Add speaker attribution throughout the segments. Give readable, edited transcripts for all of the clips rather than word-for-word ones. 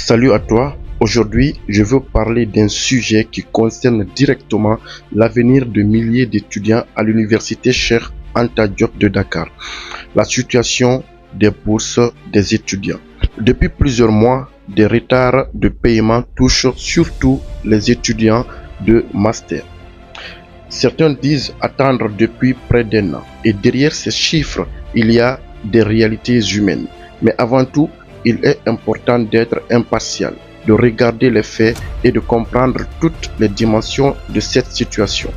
Speaker 1: Salut à toi. Aujourd'hui, je veux parler d'un sujet qui concerne directement l'avenir de milliers d'étudiants à l'université Cheikh Anta Diop de Dakar. La situation des bourses des étudiants. Depuis plusieurs mois, des retards de paiement touchent surtout les étudiants de master. Certains disent attendre depuis près d'un an. Et derrière ces chiffres, il y a des réalités humaines. Mais avant tout, il est important d'être impartial, de regarder les faits et de comprendre toutes les dimensions de cette situation.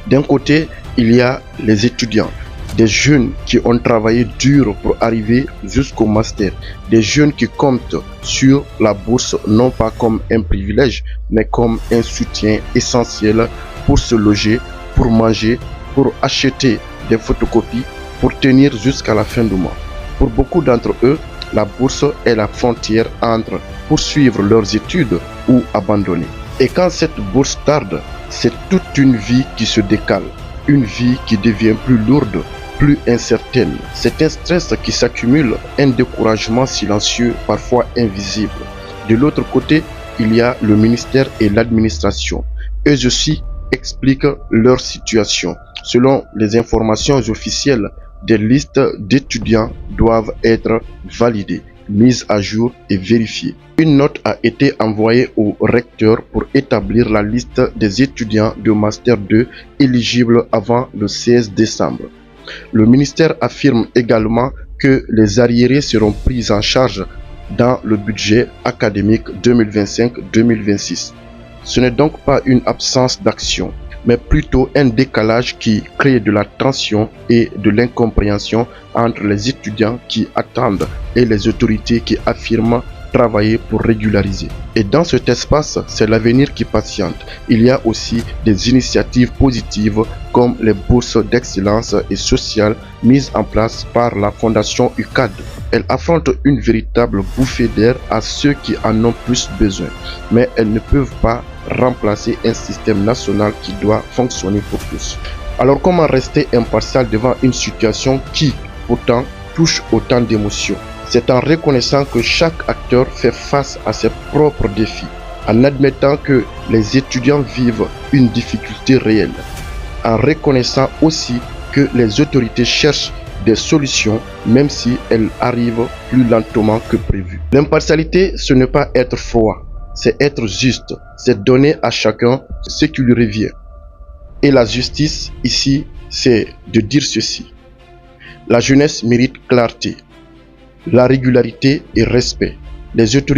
Speaker 1: D'un côté, il y a les étudiants, des jeunes qui ont travaillé dur pour arriver jusqu'au master, des jeunes qui comptent sur la bourse non pas comme un privilège, mais comme un soutien essentiel pour se loger, pour manger, pour acheter des photocopies, pour tenir jusqu'à la fin du mois. Pour beaucoup d'entre eux, la bourse est la frontière entre poursuivre leurs études ou abandonner. Et quand cette bourse tarde, c'est toute une vie qui se décale, une vie qui devient plus lourde, plus incertaine. C'est un stress qui s'accumule, un découragement silencieux, parfois invisible. De l'autre côté, il y a le ministère et l'administration. Eux aussi expliquent leur situation. Selon les informations officielles, des listes d'étudiants doivent être validées, mises à jour et vérifiées. Une note a été envoyée au recteur pour établir la liste des étudiants de Master 2 éligibles avant le 16 décembre. Le ministère affirme également que les arriérés seront pris en charge dans le budget académique 2025-2026. Ce n'est donc pas une absence d'action, mais plutôt un décalage qui crée de la tension et de l'incompréhension entre les étudiants qui attendent et les autorités qui affirment travailler pour régulariser. Et dans cet espace, c'est l'avenir qui patiente. Il y a aussi des initiatives positives comme les bourses d'excellence et sociales mises en place par la Fondation UCAD. Elles affrontent une véritable bouffée d'air à ceux qui en ont plus besoin, mais elles ne peuvent pas remplacer un système national qui doit fonctionner pour tous. Alors comment rester impartial devant une situation qui, pourtant, touche autant d'émotions? C'est en reconnaissant que chaque acteur fait face à ses propres défis, en admettant que les étudiants vivent une difficulté réelle, en reconnaissant aussi que les autorités cherchent des solutions, même si elles arrivent plus lentement que prévu. L'impartialité, ce n'est pas être froid, c'est être juste, c'est donner à chacun ce qui lui revient. Et la justice, ici, c'est de dire ceci. La jeunesse mérite clarté, la régularité et respect. Les autorités